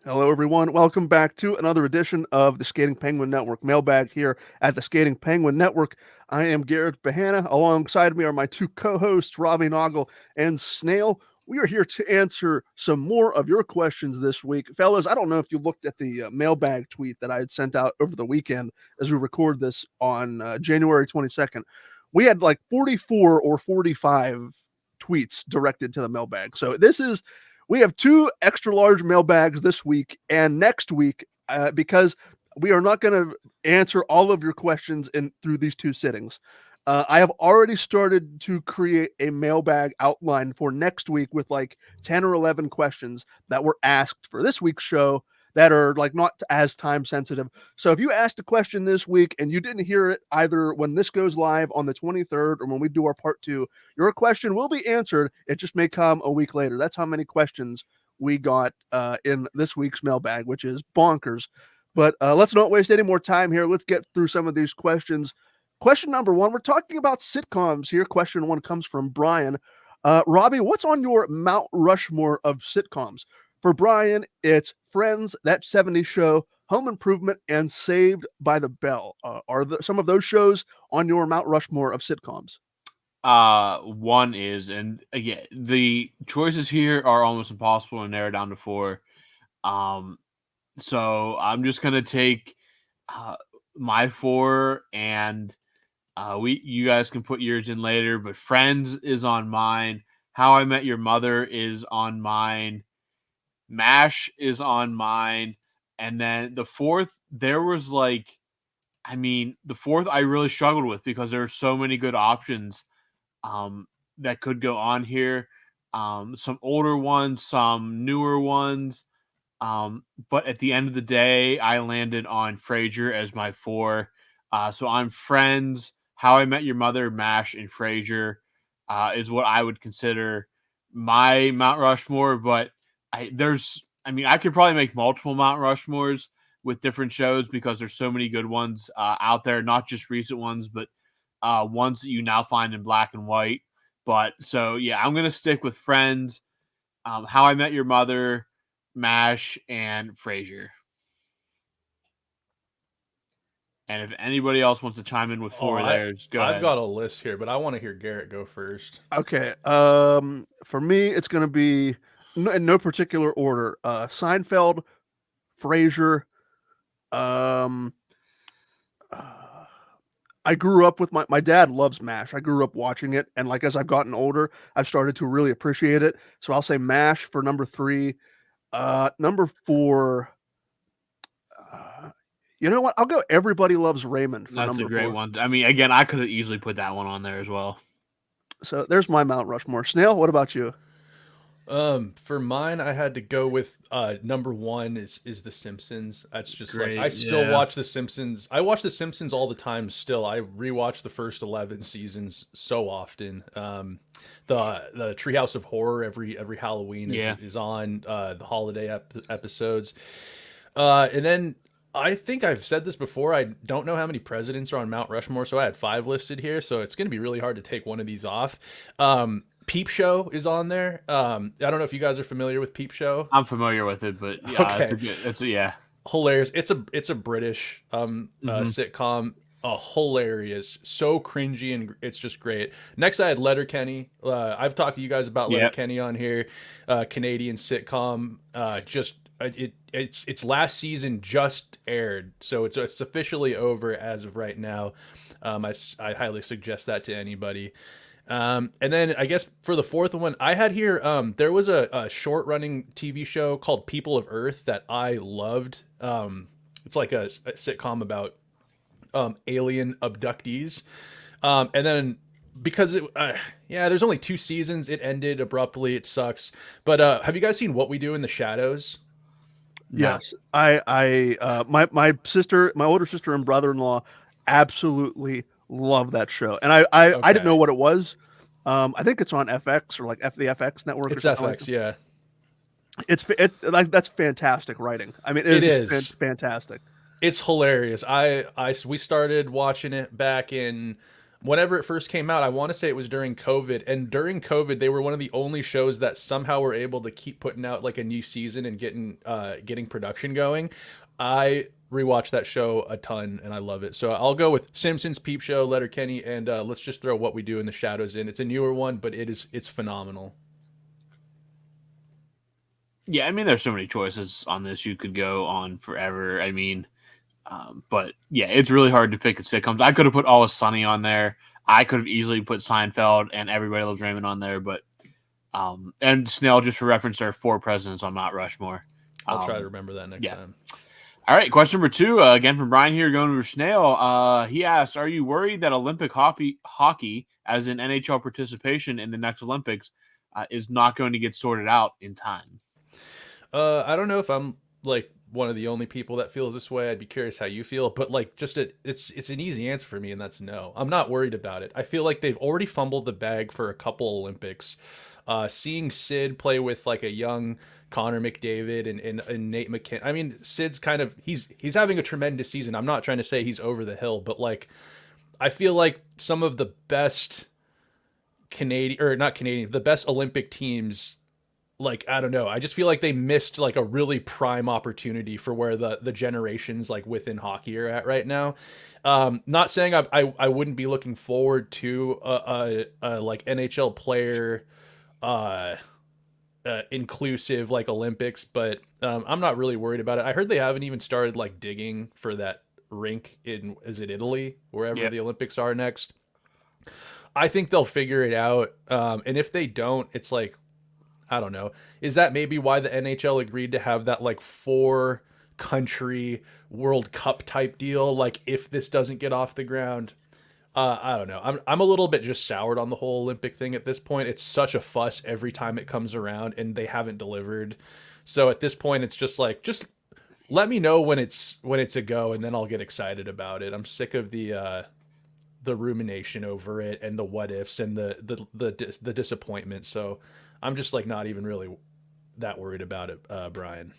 Hello, everyone. Welcome back to another edition of the Skating Penguin Network Mailbag here at the Skating Penguin Network. I am Garrett Bahana. Alongside me are my two co-hosts, Robbie Noggle and Snail. We are here to answer some more of your questions this week. Fellas, I don't know if you looked at the mailbag tweet that I had sent out over the weekend as we record this on January 22nd. We had like 44 or 45 tweets directed to the mailbag. So we have two extra large mailbags this week and next week because we are not going to answer all of your questions through these two sittings. I have already started to create a mailbag outline for next week with like 10 or 11 questions that were asked for this week's show that are like not as time sensitive. So if you asked a question this week and you didn't hear it either when this goes live on the 23rd or when we do our part 2, your question will be answered. It just may come a week later. That's how many questions we got in this week's mailbag, which is bonkers. But let's not waste any more time here. Let's get through some of these questions. Question number 1, we're talking about sitcoms here. Question 1 comes from Brian. Robbie, what's on your Mount Rushmore of sitcoms? For Brian, it's Friends, That 70s Show, Home Improvement, and Saved by the Bell. Are some of those shows on your Mount Rushmore of sitcoms? One is, and again, the choices here are almost impossible to narrow down to four. Um, so I'm just gonna take uh my four, and you guys can put yours in later. But Friends is on mine. How I Met Your Mother is on mine. MASH is on mine, and then the fourth, there was the fourth I really struggled with because there are so many good options that could go on here. Some older ones, some newer ones. But at the end of the day, I landed on Frasier as my four. So I'm Friends, How I Met Your Mother, MASH, and Frasier is what I would consider my Mount Rushmore. But I could probably make multiple Mount Rushmores with different shows because there's so many good ones out there, not just recent ones, but ones that you now find in black and white. But so yeah, I'm gonna stick with Friends, How I Met Your Mother, MASH, and Frasier. And if anybody else wants to chime in with Oh, four I theirs, go I've ahead. got a list here, but I want to hear Garrett go first. Okay. For me, it's going to be in no particular order. Seinfeld, Frasier. Um, uh, I grew up with my dad loves MASH. I grew up watching it, and like as I've gotten older, I've started to really appreciate it. So I'll say MASH for number 3. Number 4. Uh, you know what? I'll go. Everybody Loves Raymond for That's a number great 4. one. I mean, again, I could have easily put that one on there as well. So there's my Mount Rushmore. Snail, what about you? For mine, I had to go with number one is The Simpsons. That's just like I Great, still yeah, watch The Simpsons. I watch The Simpsons all the time. Still, I rewatch the first 11 seasons so often. The Treehouse of Horror every Halloween is yeah. is on the holiday episodes. And then I think I've said this before. I don't know how many presidents are on Mount Rushmore, so I had five listed here. So it's going to be really hard to take one of these off. Peep Show is on there. I don't know if you guys are familiar with Peep Show. I'm familiar with it, but yeah, it's Okay, a good. It's a yeah. hilarious. It's a British Mm-hmm. sitcom. Hilarious, so cringy, and it's just great. Next, I had Letterkenny. I've talked to you guys about Yeah. Letterkenny on here. Canadian sitcom. Its last season just aired, so it's officially over as of right now. I highly suggest that to anybody. And then I guess for the fourth one, I had here, there was a short running TV show called People of Earth that I loved. It's like a sitcom about alien abductees. And then because there's only two seasons, it ended abruptly. It sucks. But have you guys seen What We Do in the Shadows? No. Yes, my older sister and brother-in-law absolutely love that show, and I didn't Okay, know what it was. I think it's on FX or like the FX network or it's something like FX. that. Yeah, Like that's fantastic writing. I mean, it it is just is. fantastic. It's hilarious. We started watching it back in whenever it first came out, I want to say it was during COVID, and during COVID, they were one of the only shows that somehow were able to keep putting out like a new season and getting production going. I rewatched that show a ton, and I love it. So I'll go with Simpsons, Peep Show, Letterkenny, and let's just throw What We Do in the Shadows in. It's a newer one, but it's phenomenal. Yeah, I mean, there's so many choices on this. You could go on forever. I mean, but yeah, it's really hard to pick a sitcoms. I could have put Always Sunny on there. I could have easily put Seinfeld and Everybody Loves Raymond on there, but and Snail, just for reference, there are 4 presidents on Mount Rushmore. I'll try to remember that next time. All right, question number 2, again from Brian here, going to Snail. He asks, are you worried that Olympic hockey, as in NHL participation in the next Olympics, is not going to get sorted out in time? I don't know if I'm like one of the only people that feels this way. I'd be curious how you feel, but like it's an easy answer for me, and that's no. I'm not worried about it. I feel like they've already fumbled the bag for a couple Olympics. Seeing Sid play with like a young Connor McDavid and Nate McKinnon. I mean, Sid's kind of he's having a tremendous season. I'm not trying to say he's over the hill, but like I feel like some of the best the best Olympic teams, like, I don't know. I just feel like they missed like a really prime opportunity for where the generations like within hockey are at right now. Not saying I wouldn't be looking forward to a like NHL player inclusive like Olympics, but I'm not really worried about it. I heard they haven't even started like digging for that rink is it Italy, wherever the Olympics are next. I think they'll figure it out. And if they don't, it's like, I don't know. Is that maybe why the NHL agreed to have that like 4 country World Cup type deal? Like if this doesn't get off the ground, I don't know. I'm a little bit just soured on the whole Olympic thing at this point. It's such a fuss every time it comes around, and they haven't delivered. So at this point, it's just like, just let me know when it's a go, and then I'll get excited about it. I'm sick of the rumination over it and the what ifs and the disappointment. So I'm just like not even really that worried about it, Brian.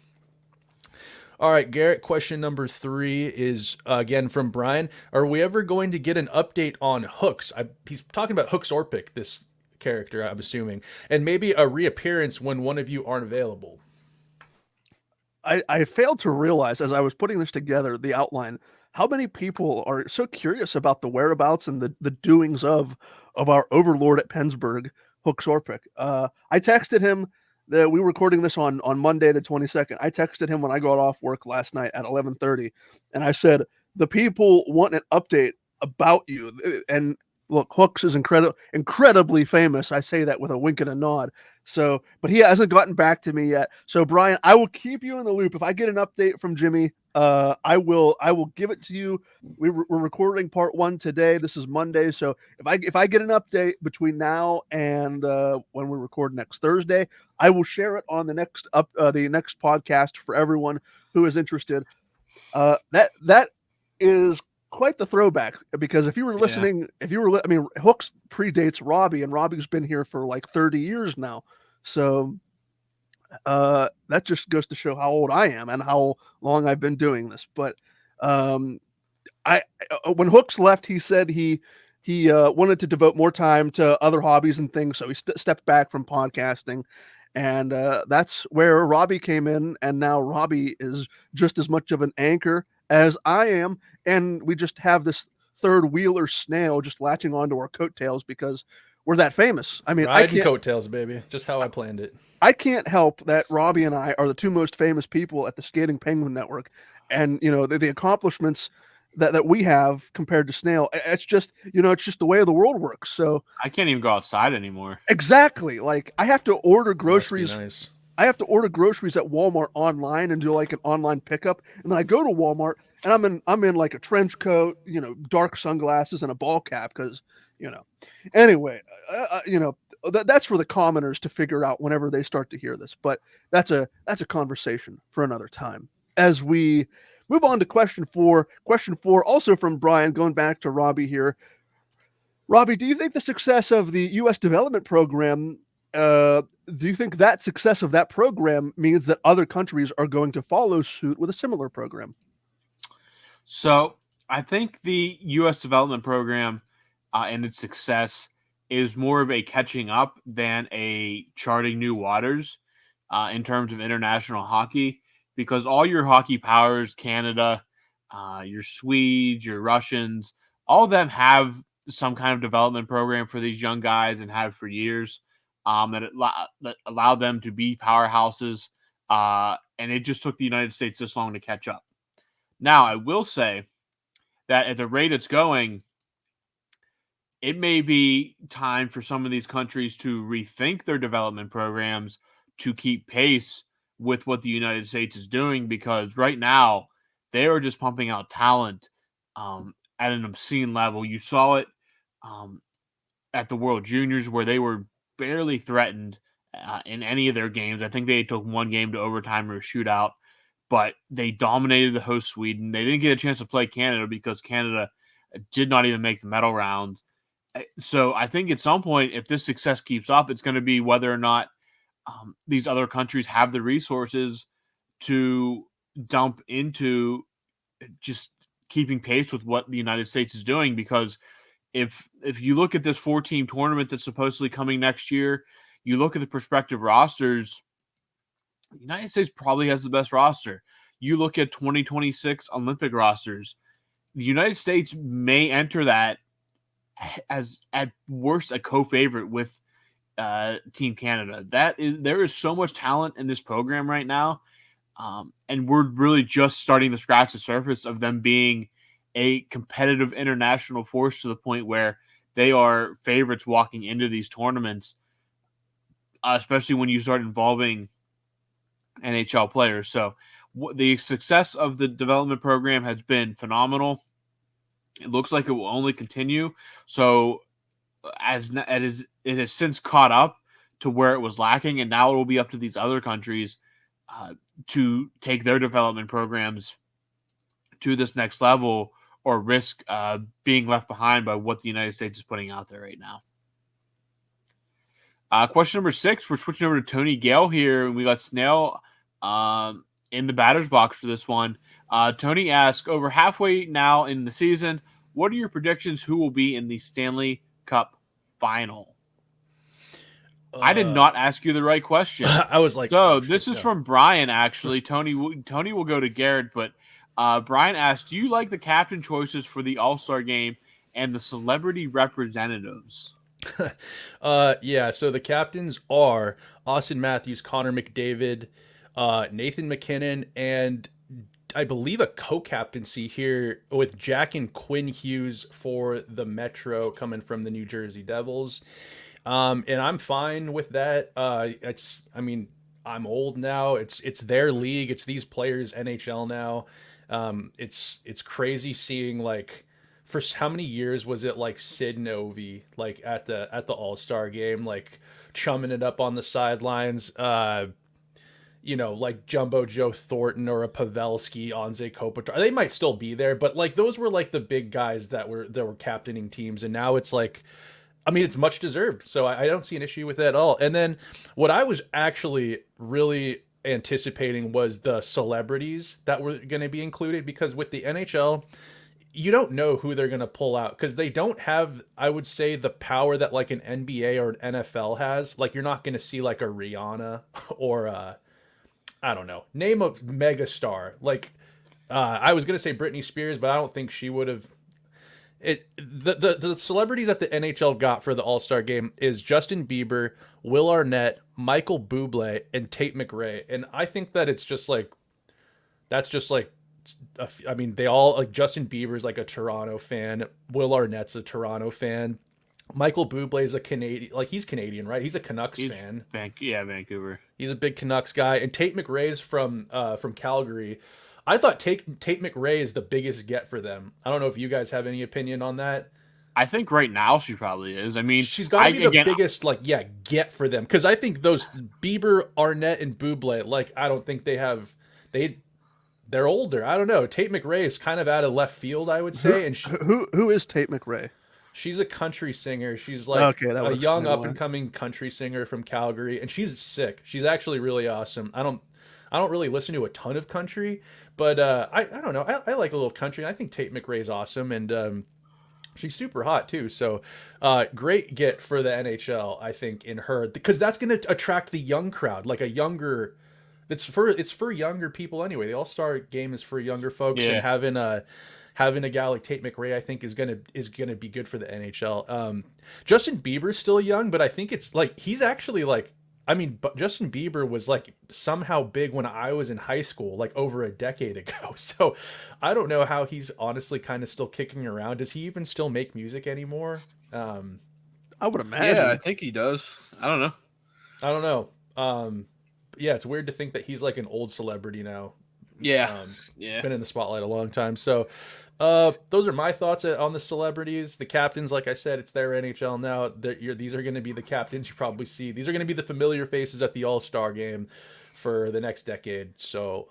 All right, Garrett, question number 3 is again from Brian. Are we ever going to get an update on Hooks? He's talking about Hooks Orpik, this character, I'm assuming, and maybe a reappearance when one of you aren't available. I failed to realize as I was putting this together, the outline, how many people are so curious about the whereabouts and the doings of our overlord at Pennsburg, Hooks Orpik. I texted him that we were recording this on Monday the 22nd. I texted him when I got off work last night at 11:30, and I said, the people want an update about you. And look, Hooks is incredibly famous. I say that with a wink and a nod. So, but he hasn't gotten back to me yet. So, Brian, I will keep you in the loop. If I get an update from Jimmy, I will give it to you. We're recording part 1 today. This is Monday. So if I get an update between now and when we record next Thursday, I will share it on the next podcast for everyone who is interested. That is quite the throwback, because if you were listening, I mean, Hooks predates Robbie, and Robbie's been here for like 30 years now. So that just goes to show how old I am and how long I've been doing this. But when Hooks left, he said he wanted to devote more time to other hobbies and things, so he stepped back from podcasting, and that's where Robbie came in. And now Robbie is just as much of an anchor as I am, and we just have this third wheeler Snail just latching onto our coattails because we're that famous. I mean, riding coattails, baby, just how I planned it. I can't help that Robbie and I are the 2 most famous people at the Skating Penguin Network, and you know the accomplishments that we have compared to Snail. It's just it's just the way of the world works. So I can't even go outside anymore. Exactly. Like I have to order groceries. Nice. I have to order groceries at Walmart online and do like an online pickup, and then I go to Walmart and I'm in like a trench coat, dark sunglasses and a ball cap because Anyway, that's for the commoners to figure out whenever they start to hear this. But that's a conversation for another time. As we move on to question 4. Question 4, also from Brian, going back to Robbie here. Robbie, do you think the success of the U.S. development program, do you think that success of that program means that other countries are going to follow suit with a similar program? So I think the U.S. development program and its success is more of a catching up than a charting new waters in terms of international hockey, because all your hockey powers, Canada, your Swedes, your Russians, all of them have some kind of development program for these young guys and have for years that allowed them to be powerhouses. And it just took the United States this long to catch up. Now, I will say that at the rate it's going, it may be time for some of these countries to rethink their development programs to keep pace with what the United States is doing, because right now they are just pumping out talent at an obscene level. You saw it at the World Juniors where they were barely threatened in any of their games. I think they took one game to overtime or a shootout, but they dominated the host Sweden. They didn't get a chance to play Canada because Canada did not even make the medal round. So I think at some point, if this success keeps up, it's going to be whether or not these other countries have the resources to dump into just keeping pace with what the United States is doing. Because if you look at this 4-team tournament that's supposedly coming next year, you look at the prospective rosters, the United States probably has the best roster. You look at 2026 Olympic rosters, the United States may enter that as at worst a co-favorite with Team Canada. There is so much talent in this program right now, and we're really just starting to scratch the surface of them being a competitive international force to the point where they are favorites walking into these tournaments, especially when you start involving NHL players. So the success of the development program has been phenomenal. It looks like it will only continue. So it has since caught up to where it was lacking, and now it will be up to these other countries to take their development programs to this next level, or risk being left behind by what the United States is putting out there right now. Question number 6, we're switching over to Tony Gale here, and we got Snail in the batter's box for this one. Tony asks, over halfway now in the season, what are your predictions who will be in the Stanley Cup Final? I did not ask you the right question. I was like, so this is from Brian, actually. Tony will go to Garrett, but Brian asked, do you like the captain choices for the All-Star game and the celebrity representatives? Yeah, so the captains are Austin Matthews, Connor McDavid, Nathan McKinnon, and I believe a co-captaincy here with Jack and Quinn Hughes for the Metro coming from the New Jersey Devils. And I'm fine with that. I'm old now. It's their league. It's these players' NHL now. It's crazy seeing, like, for how many years was it, like, Sid Novi, like, at the All-Star game, like chumming it up on the sidelines, like Jumbo Joe Thornton or a Pavelski, Anze Kopitar. They might still be there, but like those were like the big guys that were captaining teams, and now it's like, I mean, it's much deserved. So I don't see an issue with that at all. And then what I was actually really anticipating was the celebrities that were going to be included, because with the NHL, you don't know who they're going to pull out, because they don't have, I would say, the power that like an NBA or an NFL has. Like, you're not going to see like a Rihanna or I don't know, name a mega star. Like, I was going to say Britney Spears, but I don't think she would have. The celebrities that the NHL got for the All-Star game is Justin Bieber, Will Arnett, Michael Bublé, and Tate McRae. And I think that it's just like, that's just like, I mean, they all, like, Justin Bieber's like a Toronto fan. Will Arnett's a Toronto fan. Michael Bublé is a Canadian, like, he's Canadian, right? He's a Canucks fan. Vancouver. He's a big Canucks guy. And Tate McRae's from Calgary. I thought Tate McRae is the biggest get for them. I don't know if you guys have any opinion on that. I think right now she probably is. I mean, she's got to be the biggest, like, get for them. Because I think those Bieber, Arnett, and Bublé, like, I don't think they're older. I don't know. Tate McRae is kind of out of left field, I would say. And who is Tate McRae? She's a country singer. She's like a young up and coming country singer from Calgary, and she's sick. She's actually really awesome. I don't really listen to a ton of country, but I don't know. I like a little country. I think Tate McRae's awesome, and She's super hot too. So, great get for the NHL, I think, in her, because that's going to attract the young crowd, like a younger. It's for younger people anyway. The All Star game is for younger folks, and Yeah. having a guy like Tate McRae, I think, is gonna be good for the NHL. Justin Bieber's still young, but I think it's like he's actually like. I mean, but Justin Bieber was like somehow big when I was in high school, like over a decade ago. So I don't know how he's honestly kind of still kicking around. Does he even still make music anymore? Um, I would Yeah, I imagine. think he does. I don't know. I don't know. Yeah, it's weird to think that he's like an old celebrity now. Yeah. Um, Yeah. been in the spotlight a long time. So, those are my thoughts on the celebrities. The captains, like I said, it's their NHL now. These are going to be the captains you probably see. These are going to be the familiar faces at the All Star game for the next decade. So,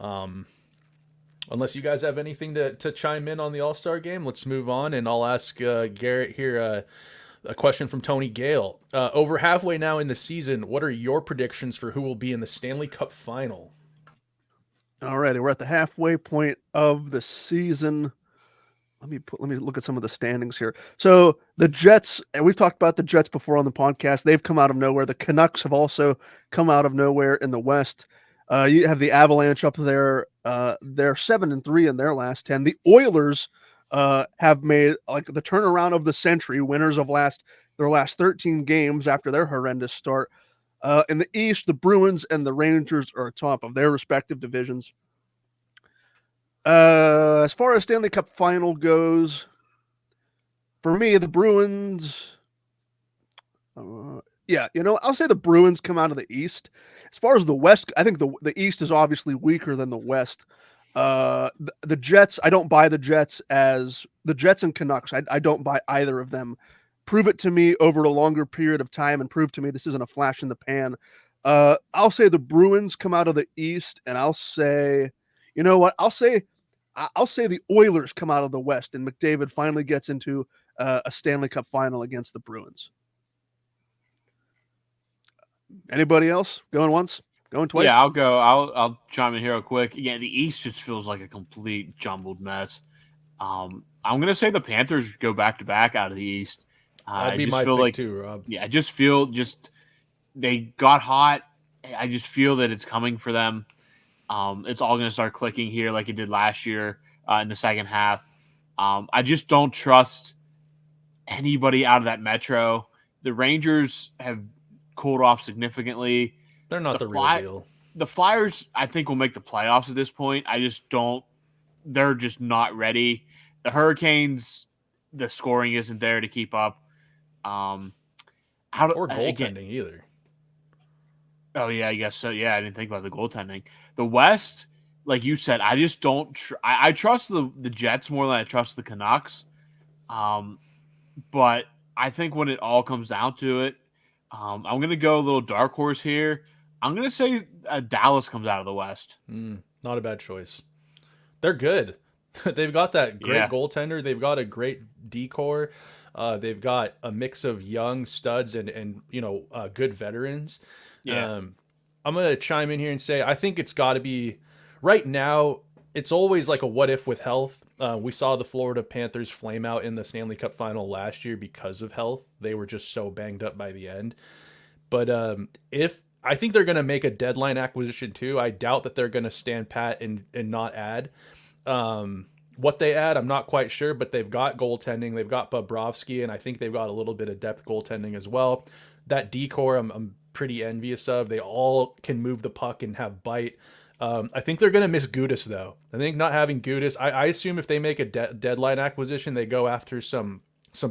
unless you guys have anything to chime in on the All Star game, let's move on. And I'll ask Garrett here a question from Tony Gale. Over halfway now in the season, what are your predictions for who will be in the Stanley Cup Final? Alrighty, we're at the halfway point of the season. Let me look at some of the standings here. So the Jets, and we've talked about the Jets before on the podcast. They've come out of nowhere. The Canucks have also come out of nowhere in the West. You have the Avalanche up there. They're 7-3 in their last 10. The Oilers have made like the turnaround of the century, winners of their last 13 games after their horrendous start. In the East, the Bruins and the Rangers are atop of their respective divisions. As far as Stanley Cup Final goes, for me, the Bruins. Yeah, I'll say the Bruins come out of the East. As far as the West, I think the East is obviously weaker than the West. The Jets, I don't buy the Jets as the Jets and Canucks. I don't buy either of them. Prove it to me over a longer period of time and prove to me this isn't a flash in the pan. I'll say the Bruins come out of the East, and I'll say, you know what? I'll say the Oilers come out of the West, and McDavid finally gets into a Stanley Cup Final against the Bruins. Anybody else going once, going twice? Yeah, I'll go. I'll chime in here real quick. Yeah, the East just feels like a complete jumbled mess. I'm gonna say the Panthers go back to back out of the East. That'd I be just my feel pick like, too, Rob. yeah, I just feel they got hot. I just feel that it's coming for them. It's all gonna start clicking here like it did last year in the second half. I just don't trust anybody out of that Metro. The Rangers have cooled off significantly. They're not The the real Fly, deal. the Flyers, I think, will make the playoffs at this point. I just don't. They're just not ready. The Hurricanes, the scoring isn't there to keep up. Um, Or again? goaltending either. Oh yeah, I guess so. Yeah, I didn't think about the goaltending. The West, like you said, I just don't. I trust the Jets more than I trust the Canucks. Um, but I think when it all comes down to it, I'm gonna go a little dark horse here. I'm gonna say Dallas comes out of the West. Not a bad choice. They're good. They've got that great Yeah, goaltender. They've got a great decor. They've got a mix of young studs and good veterans. yeah, Um, I'm gonna chime in here and say I think it's got to be right now. It's always like a what if with health. We saw the Florida Panthers flame out in the Stanley Cup Final last year because of health. They were just so banged up by the end. But if I think they're going to make a deadline acquisition too, I doubt that they're going to stand pat and not add. What they add, I'm not quite sure, but they've got goaltending. They've got Bobrovsky, and I think they've got a little bit of depth goaltending as well. That decor, I'm pretty envious of. They all can move the puck and have bite. I think they're going to miss Gudis, though. I think not having Gudis, I assume if they make a deadline acquisition, they go after some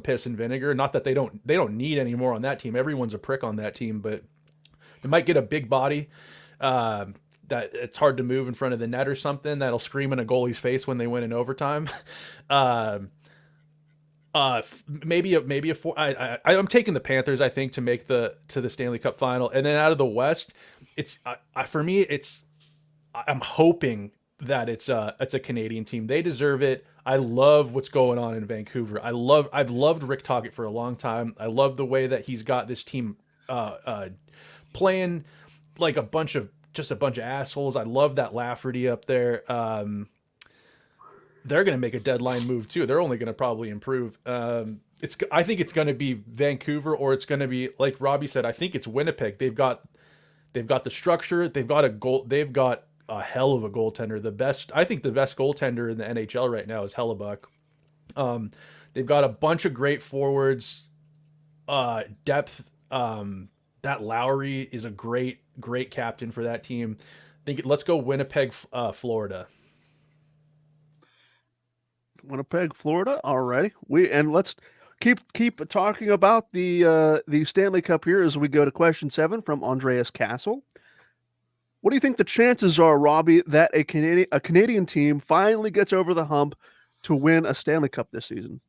piss and vinegar. Not that they don't need any more on that team. Everyone's a prick on that team, but they might get a big body that it's hard to move in front of the net or something that'll scream in a goalie's face when they win in overtime. Maybe a four. I'm taking the Panthers. I think to make the Stanley Cup Final, and then out of the West, it's for me. I'm hoping that it's a Canadian team. They deserve it. I love what's going on in Vancouver. I've loved Rick Tocchet for a long time. I love the way that he's got this team playing like a bunch of assholes. I love that Lafferty up there. they're going to make a deadline move too. They're only going to probably improve. I think it's going to be Vancouver, or it's going to be like Robbie said. I think it's Winnipeg. They've got the structure. They've got a goal. They've got a hell of a goaltender. I think the best goaltender in the NHL right now is Hellebuck. They've got a bunch of great forwards, depth. That Lowry is a great captain for that team. Let's go Winnipeg, Florida. Winnipeg, Florida. Alrighty. Let's keep talking about the Stanley Cup here as we go to question 7 from Andreas Castle. What do you think the chances are, Robbie, that a Canadian team finally gets over the hump to win a Stanley Cup this season?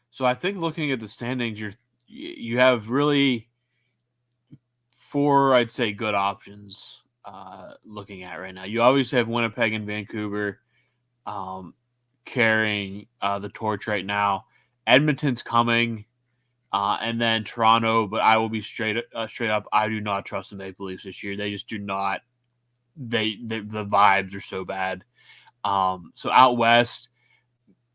So I think looking at the standings, you have really 4, I'd say, good options looking at right now. You obviously have Winnipeg and Vancouver carrying the torch right now. Edmonton's coming, and then Toronto. But I will be straight up. I do not trust the Maple Leafs this year. They just do not. The vibes are so bad. So out west,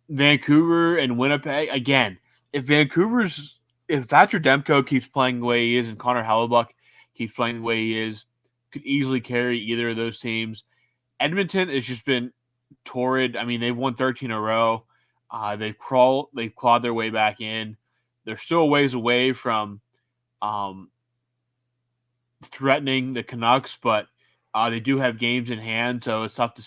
Vancouver and Winnipeg again. If Thatcher Demko keeps playing the way he is, and Connor Hellebuck keeps playing the way he is, could easily carry either of those teams. Edmonton has just been torrid. I mean, they've won 13 in a row. They've clawed their way back in. They're still a ways away from threatening the Canucks, but they do have games in hand, so it's tough to.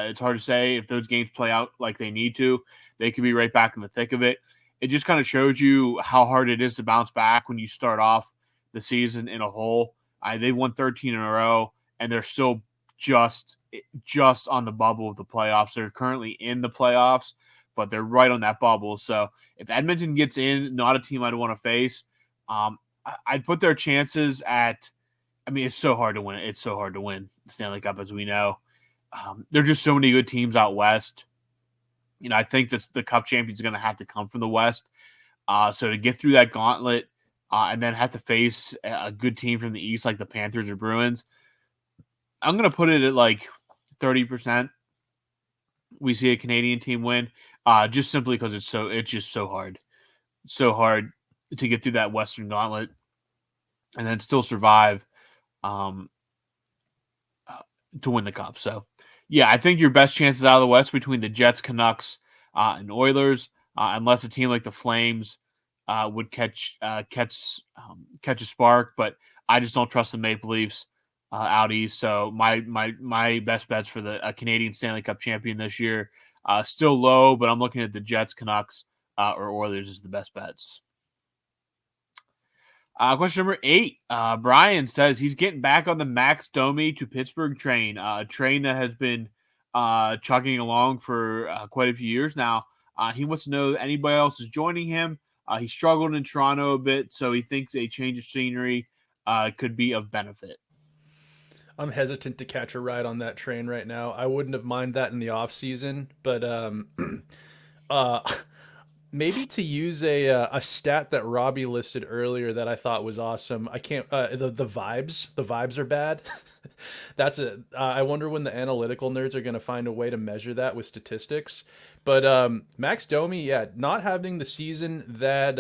It's hard to say if those games play out like they need to. They could be right back in the thick of it. It just kind of shows you how hard it is to bounce back when you start off the season in a hole. They won 13 in a row, and they're still just on the bubble of the playoffs. They're currently in the playoffs, but they're right on that bubble. So if Edmonton gets in, not a team I'd want to face. I'd put their chances at. I mean, it's so hard to win. It's so hard to win the Stanley Cup, as we know. There are just so many good teams out west. I think that the Cup champions are going to have to come from the West. So to get through that gauntlet and then have to face a good team from the East, like the Panthers or Bruins, I'm going to put it at like 30%. We see a Canadian team win, just simply because it's just so hard. So hard to get through that Western gauntlet and then still survive to win the Cup. So, yeah, I think your best chances out of the West between the Jets, Canucks, and Oilers, unless a team like the Flames would catch a spark. But I just don't trust the Maple Leafs out east. So my best bets for the Canadian Stanley Cup champion this year still low, but I'm looking at the Jets, Canucks, or Oilers as the best bets. Question number 8. Brian says he's getting back on the Max Domi to Pittsburgh train, a train that has been chugging along for quite a few years now. He wants to know if anybody else is joining him. He struggled in Toronto a bit, so he thinks a change of scenery could be of benefit. I'm hesitant to catch a ride on that train right now. I wouldn't have minded that in the off season, but maybe to use a stat that Robbie listed earlier that I thought was awesome. I can't the vibes. The vibes are bad. I wonder when the analytical nerds are going to find a way to measure that with statistics. But Max Domi, not having the season that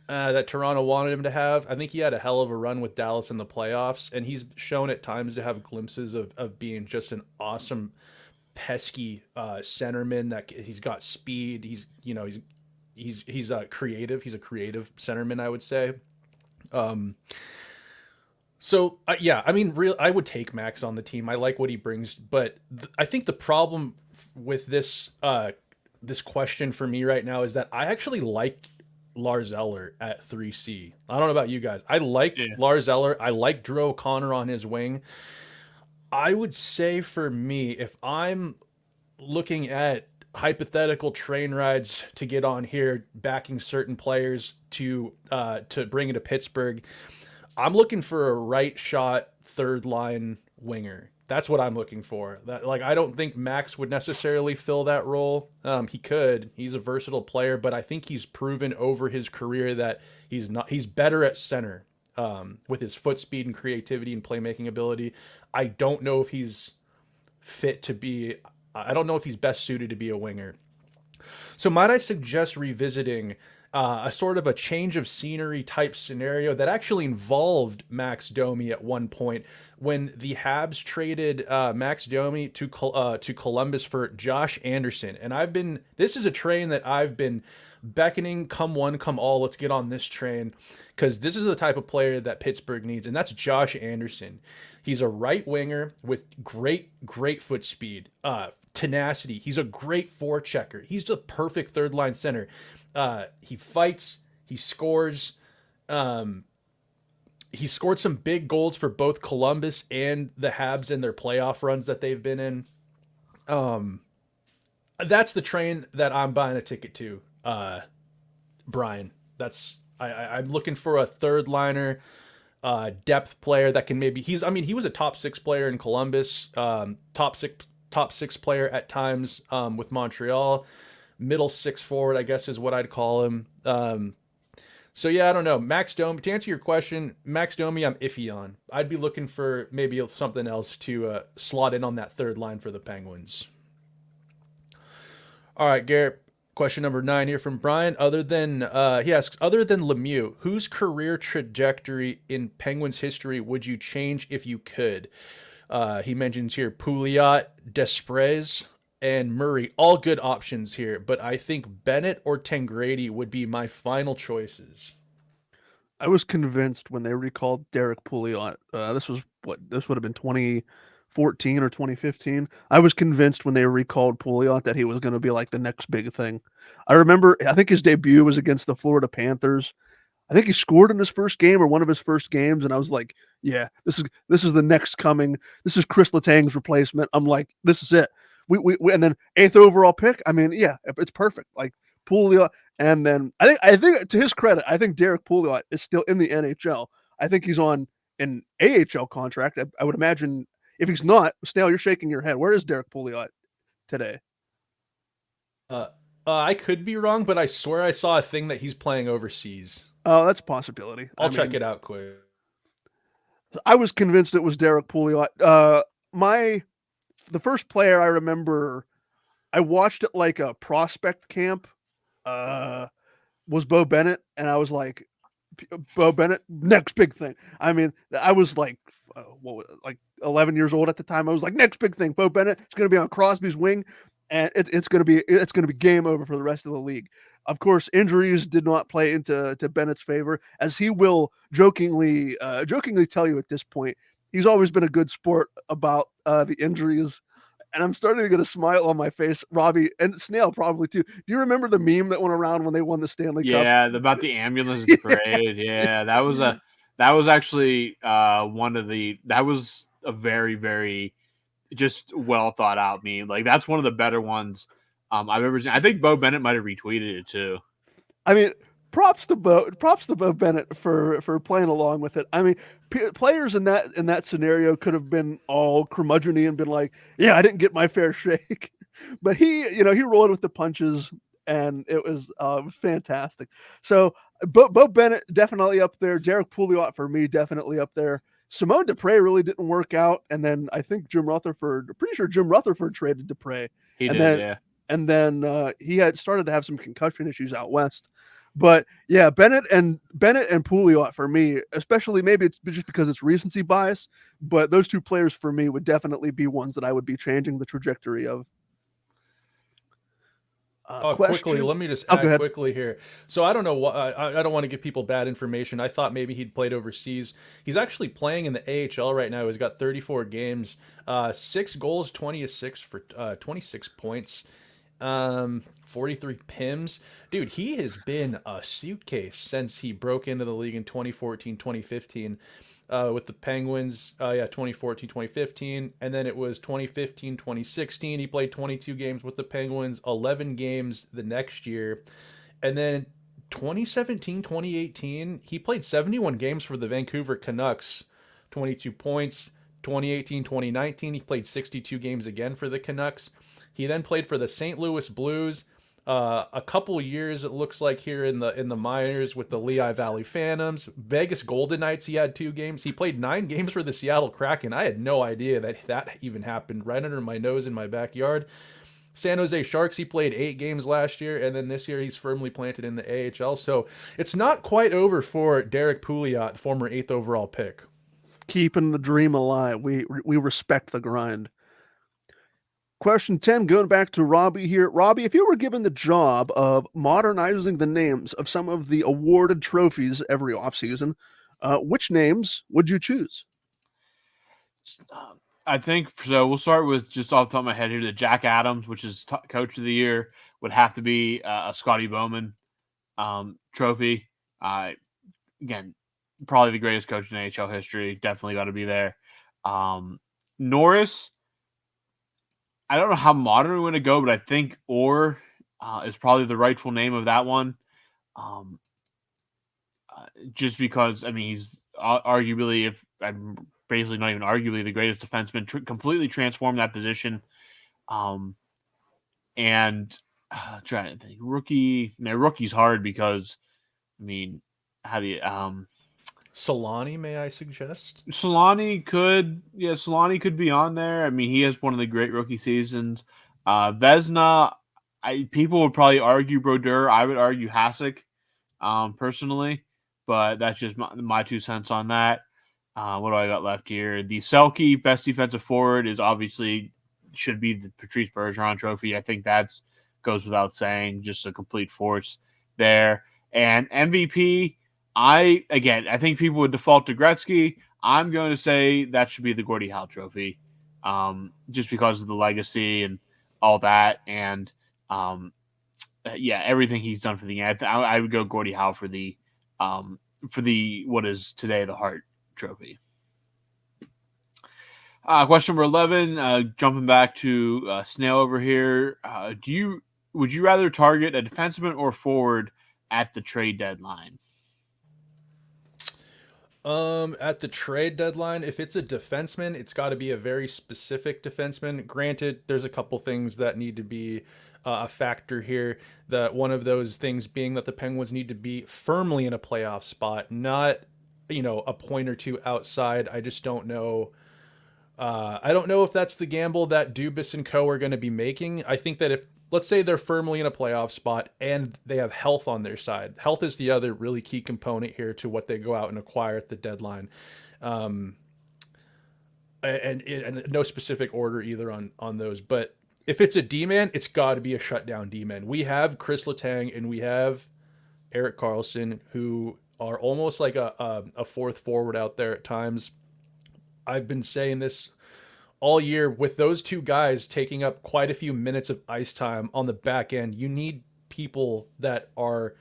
that Toronto wanted him to have. I think he had a hell of a run with Dallas in the playoffs, and he's shown at times to have glimpses of being just an awesome, pesky centerman. That he's got speed. He's creative. He's a creative centerman, I would say. I would take Max on the team. I like what he brings, but I think the problem with this question for me right now is that I actually like Lars Eller at 3C. I don't know about you guys. I like Lars Eller. I like Drew O'Connor on his wing. I would say for me, if I'm looking at hypothetical train rides to get on here, backing certain players to bring into Pittsburgh, I'm looking for a right shot third line winger. That's what I'm looking for. I don't think Max would necessarily fill that role. He could. He's a versatile player, but I think he's proven over his career that he's better at center with his foot speed and creativity and playmaking ability. I don't know if he's fit to be I don't know if he's best suited to be a winger. So might I suggest revisiting a sort of a change of scenery type scenario that actually involved Max Domi at one point when the Habs traded Max Domi to Columbus for Josh Anderson. And this is a train that I've been beckoning, come one, come all, let's get on this train, because this is the type of player that Pittsburgh needs, and that's Josh Anderson. He's a right winger with great foot speed, tenacity. He's a great forechecker. He's the perfect third line center. He fights, he scores. He scored some big goals for both Columbus and the Habs in their playoff runs that they've been in. That's the train that I'm buying a ticket to, Brian. I'm looking for a third liner, depth player that can maybe he was a top 6 player in Columbus, top six player at times with Montreal, middle 6 forward, I guess is what I'd call him. So yeah, I don't know. Max Domi, to answer your question, Max Domi, I'm iffy on. I'd be looking for maybe something else to slot in on that third line for the Penguins. All right, Garrett. Question number 9 here from Brian. He asks, other than Lemieux, whose career trajectory in Penguins history would you change if you could? He mentions here Pouliot, Desprez, and Murray. All good options here, but I think Bennett or Tangradi would be my final choices. I was convinced when they recalled Derek Pouliot. This would have been 2014 or 2015. I was convinced when they recalled Pouliot that he was going to be like the next big thing. I think his debut was against the Florida Panthers. I think he scored in his first game or one of his first games, and I was like, yeah, this is the next coming. This is Chris Letang's replacement. I'm like, this is it. We and then 8th overall pick. I mean, yeah, it's perfect. Like Pouliot, and then I think to his credit, I think Derek Pouliot is still in the NHL. I think he's on an AHL contract. I would imagine if he's not, Snail, you're shaking your head. Where is Derek Pouliot today? I could be wrong, but I swear I saw a thing that he's playing overseas. Oh, that's a possibility. I'll check it out quick. I was convinced it was Derek Pouliot. The first player I remember I watched at like a prospect camp was Bo Bennett, and I was like, Bo Bennett, next big thing. I mean, I was like, like 11 years old at the time. I was like, next big thing, Bo Bennett is going to be on Crosby's wing, and it's going to be game over for the rest of the league. Of course, injuries did not play into Bennett's favor, as he will jokingly tell you at this point. He's always been a good sport about the injuries, and I'm starting to get a smile on my face. Robbie and Snail probably too. Do you remember the meme that went around when they won the Stanley Cup? Yeah, about the ambulance parade. Yeah, that was actually that was a very, very just well thought out meme. Like that's one of the better ones I've ever seen. I think Bo Bennett might have retweeted it too. I mean, props to Bo Bennett for playing along with it. I mean, players in that scenario could have been all curmudgeon-y and been like, "Yeah, I didn't get my fair shake," but he rolled with the punches, and it was fantastic. So Bo Bennett definitely up there. Derek Pouliot for me definitely up there. Simone Dupre really didn't work out, and then I think pretty sure Jim Rutherford traded Dupre. He and did, then, yeah. And then he had started to have some concussion issues out west. But yeah, Bennett and Pouliot for me, especially maybe it's just because it's recency bias, but those two players for me would definitely be ones that I would be changing the trajectory of. Quickly, let me just add quickly here. So I don't know what I don't want to give people bad information. I thought maybe he'd played overseas. He's actually playing in the AHL right now. He's got 34 games, 6 goals, 20 assists for 26 points, 43 PIMs. Dude, he has been a suitcase since he broke into the league in 2014, 2015. With the Penguins, 2014, 2015, and then it was 2015, 2016. He played 22 games with the Penguins, 11 games the next year, and then 2017, 2018, he played 71 games for the Vancouver Canucks, 22 points. 2018, 2019, he played 62 games again for the Canucks. He then played for the St. Louis Blues, A couple years it looks like here in the minors with the Lehigh Valley Phantoms, Vegas Golden Knights. He had 2 games. He played 9 games for the Seattle Kraken. I had no idea that even happened right under my nose in my backyard. San Jose Sharks, he played 8 games last year, and then this year he's firmly planted in the AHL. So it's not quite over for Derek Pouliot, former 8th overall pick. Keeping the dream alive. We respect the grind. Question 10, going back to Robbie here. Robbie, if you were given the job of modernizing the names of some of the awarded trophies every offseason, which names would you choose? I think so. We'll start with just off the top of my head here. The Jack Adams, which is Coach of the Year, would have to be a Scotty Bowman trophy. Again, probably the greatest coach in NHL history. Definitely got to be there. Norris, I don't know how modern we want to go, but I think Orr is probably the rightful name of that one. Just because, I mean, he's arguably, if I'm basically not even arguably the greatest defenseman, completely transformed that position. And trying to think, rookie's hard because, I mean, how do you Solani, may I suggest? Solani could be on there. I mean, he has one of the great rookie seasons. Vezina, people would probably argue Brodeur. I would argue Hasek, personally, but that's just my 2 cents on that. What do I got left here? The Selke best defensive forward is obviously should be the Patrice Bergeron trophy. I think that's goes without saying, just a complete force there. And MVP, I think people would default to Gretzky. I'm going to say that should be the Gordie Howe trophy, just because of the legacy and all that. And everything he's done for the game. I would go Gordie Howe for the what is today the Hart Trophy. Question number 11. Jumping back to Snail over here. Would you rather target a defenseman or forward at the trade deadline? At the trade deadline, if it's a defenseman, it's got to be a very specific defenseman. Granted, there's a couple things that need to be a factor here. That one of those things being that the Penguins need to be firmly in a playoff spot, not a point or two outside. I just don't know. I don't know if that's the gamble that Dubas and co are going to be making. I think that if, let's say they're firmly in a playoff spot and they have health on their side. Health is the other really key component here to what they go out and acquire at the deadline. And no specific order either on those. But if it's a D-man, it's got to be a shutdown D-man. We have Chris Letang and we have Erik Karlsson, who are almost like a fourth forward out there at times. I've been saying this all year, with those two guys taking up quite a few minutes of ice time on the back end. You need people that are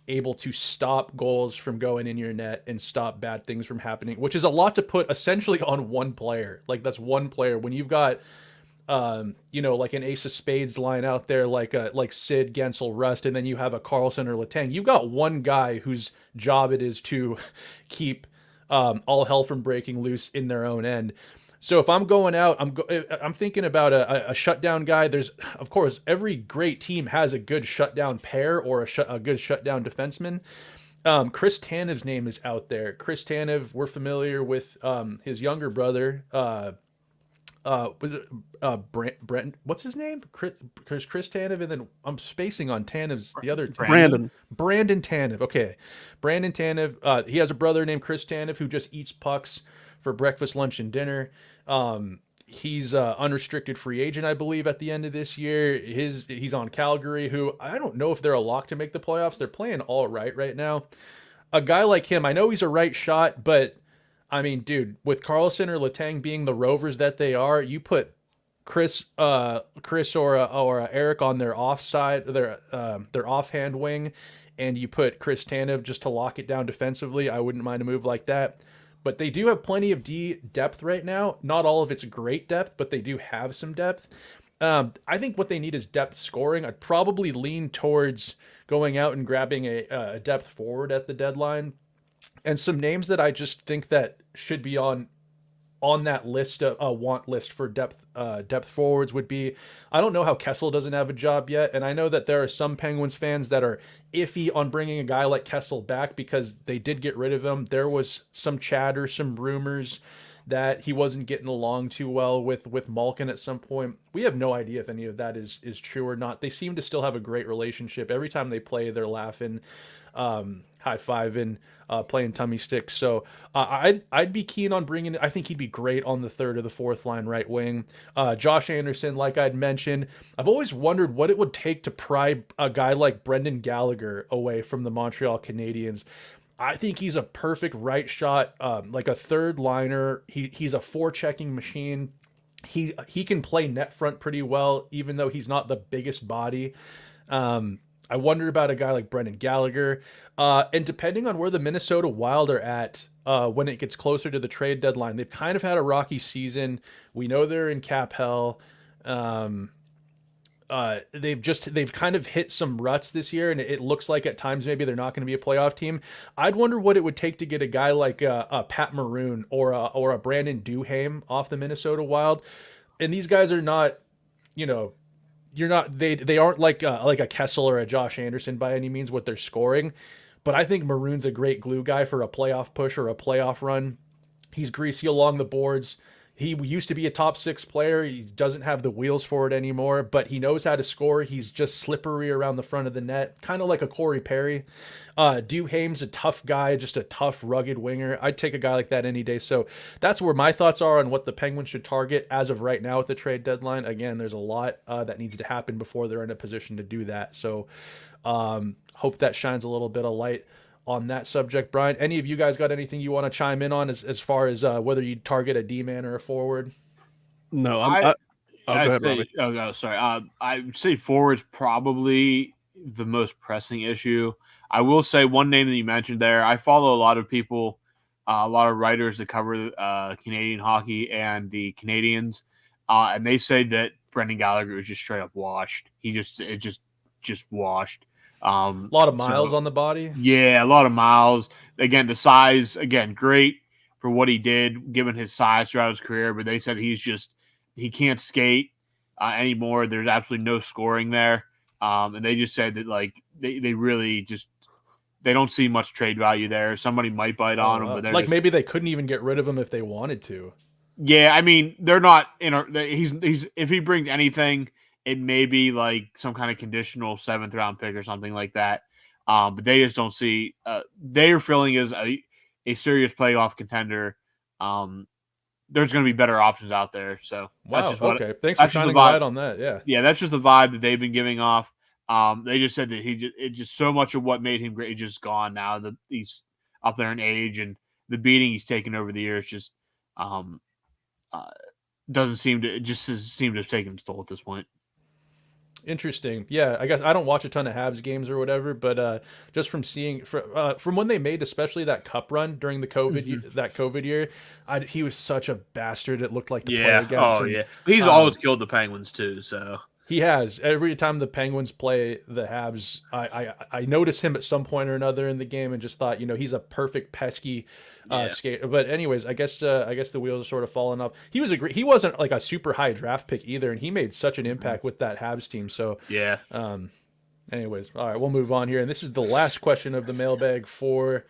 able to stop goals from going in your net and stop bad things from happening, which is a lot to put essentially on one player. Like, that's one player. When you've got like an ace of spades line out there, like Sid, Gensel, Rust, and then you have a Karlsson or Letang. You've got one guy whose job it is to keep all hell from breaking loose in their own end. So if I'm going out, I'm thinking about a shutdown guy. There's, of course, every great team has a good shutdown pair or a good shutdown defenseman. Chris Tanev's name is out there. Chris Tanev, we're familiar with his younger brother. Was it Brent? What's his name? Chris Tanev, and then I'm spacing on Tanev's the other Brandon Tanev. Okay, Brandon Tanev. He has a brother named Chris Tanev who just eats pucks for breakfast, lunch, and dinner. He's unrestricted free agent, I believe, at the end of this year. He's on Calgary, who I don't know if they're a lock to make the playoffs. They're playing all right now. A guy like him, I know he's a right shot, but I mean, dude, with Karlsson or Letang being the rovers that they are, you put Chris or Eric on their offside, their offhand wing, and you put Chris Tanev just to lock it down defensively. I wouldn't mind a move like that. But they do have plenty of D depth right now. Not all of it's great depth, but they do have some depth. I think what they need is depth scoring. I'd probably lean towards going out and grabbing a depth forward at the deadline. And some names that I just think that should be on on that list want list for depth forwards would be, I don't know how Kessel doesn't have a job yet, and I know that there are some Penguins fans that are iffy on bringing a guy like Kessel back because they did get rid of him. There was some chatter, some rumors that he wasn't getting along too well with Malkin at some point. We have no idea if any of that is true or not. They seem to still have a great relationship. Every time they play, they're laughing, high-fiving, playing tummy sticks. So I'd be keen on bringing. I think he'd be great on the third or the fourth line right wing. Josh Anderson, like I'd mentioned, I've always wondered what it would take to pry a guy like Brendan Gallagher away from the Montreal Canadiens. I think he's a perfect right shot, like a third liner. He's a forechecking machine. He can play net front pretty well, even though he's not the biggest body. I wonder about a guy like Brendan Gallagher. And depending on where the Minnesota Wild are at when it gets closer to the trade deadline, they've kind of had a rocky season. We know they're in cap hell. They've kind of hit some ruts this year, and it looks like at times maybe they're not going to be a playoff team. I'd wonder what it would take to get a guy like a Pat Maroon or a Brandon Duhaime off the Minnesota Wild. And these guys are not, they aren't like a Kessel or a Josh Anderson by any means what they're scoring, but I think Maroon's a great glue guy for a playoff push or a playoff run. He's greasy along the boards. He used to be a top 6 player. He doesn't have the wheels for it anymore, but he knows how to score. He's just slippery around the front of the net, kind of like a Corey Perry. Duhaime's a tough guy, just a tough, rugged winger. I'd take a guy like that any day. So that's where my thoughts are on what the Penguins should target as of right now at the trade deadline. Again, there's a lot that needs to happen before they're in a position to do that. So hope that shines a little bit of light on that subject. Brian, any of you guys got anything you want to chime in on as far as whether you target a D-man or a forward? No, I'd go ahead, say, Robbie. no, sorry. I'd say forward's probably the most pressing issue. I will say one name that you mentioned there. I follow a lot of people, a lot of writers that cover Canadian hockey and the Canadians, and they say that Brendan Gallagher is just straight up washed. It just washed. A lot of miles on the body. Yeah, a lot of miles. Again, the size, great for what he did, given his size throughout his career. But they said he can't skate anymore. There's absolutely no scoring there. And they just said that they really just they don't see much trade value there. Somebody might bite on him, but they're maybe they couldn't even get rid of him if they wanted to. Yeah, I mean they're not he's if he brings anything, it may be like some kind of conditional 7th round pick or something like that. But they just don't see their feeling is a serious playoff contender. There's going to be better options out there. So wow, okay. Thanks for shining light on that. Yeah, that's just the vibe that they've been giving off. They just said that it's just so much of what made him great is just gone now that he's up there in age, and the beating he's taken over the years just doesn't seem to have taken its toll at this point. Interesting. Yeah, I guess I don't watch a ton of Habs games or whatever, but just from seeing from when they made especially that cup run during the COVID year, he was such a bastard. It looked like to play against. He's always killed the Penguins too. So he has. Every time the Penguins play the Habs, I noticed him at some point or another in the game and just thought, he's a perfect pesky skater. But anyways, I guess the wheels are sort of falling off. He wasn't like a super high draft pick either, and he made such an impact with that Habs team. So yeah. Anyways, all right, we'll move on here, and this is the last question of the mailbag for,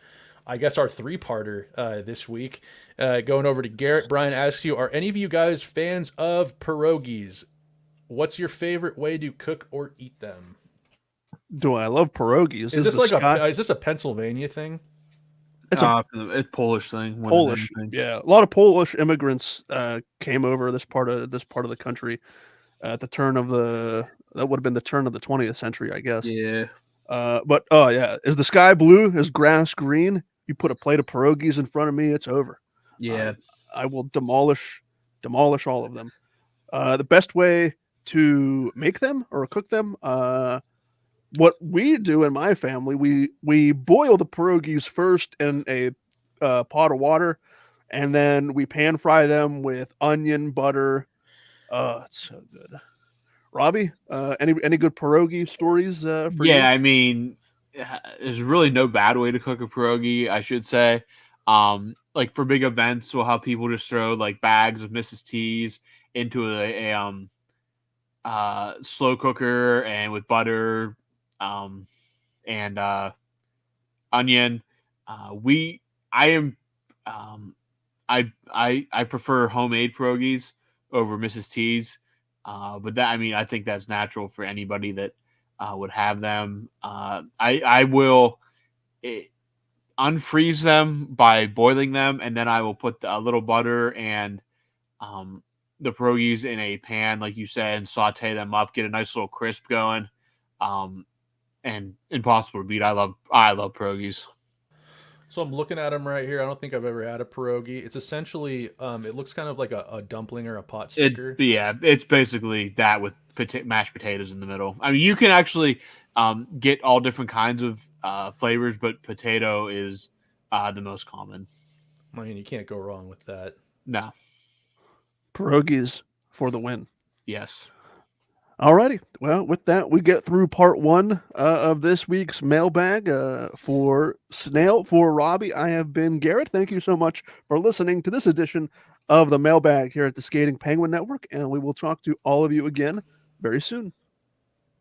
I guess, our 3-parter this week. Going over to Garrett. Brian asks you, are any of you guys fans of pierogies? What's your favorite way to cook or eat them? Do I love pierogies? Is this a Pennsylvania thing? It's a Polish thing. Polish, yeah. A lot of Polish immigrants came over this part of the country at the turn of that would have been the turn of the 20th century, I guess. Yeah. But oh yeah, is the sky blue? Is grass green? You put a plate of pierogies in front of me, it's over. Yeah. I will demolish all of them. The best way to make them or cook them, what we do in my family, we boil the pierogies first in a pot of water, and then we pan fry them with onion, butter. Oh, it's so good. Robbie, any good pierogi stories for you? Yeah, I mean, there's really no bad way to cook a pierogi, I should say. like for big events, we'll have people just throw like bags of Mrs. T's into a slow cooker and with butter and onion. I am I prefer homemade pierogies over Mrs. T's, but that I think that's natural for anybody that would have them. I will unfreeze them by boiling them, and then I will put a little butter and the pierogies in a pan, like you said, and saute them up, get a nice little crisp going. And impossible to beat. I love pierogies. So I'm looking at them right here. I don't think I've ever had a pierogi. It's essentially, it looks kind of like a dumpling or a pot sticker. It's basically that with mashed potatoes in the middle. I mean, you can actually get all different kinds of flavors, but potato is the most common. I mean, you can't go wrong with that. No. Pierogies for the win. Yes. Alrighty. Well, with that, we get through part one of this week's mailbag. For Snail, for Robbie, I have been Garrett. Thank you so much for listening to this edition of the mailbag here at the Skating Penguin Network, and we will talk to all of you again very soon.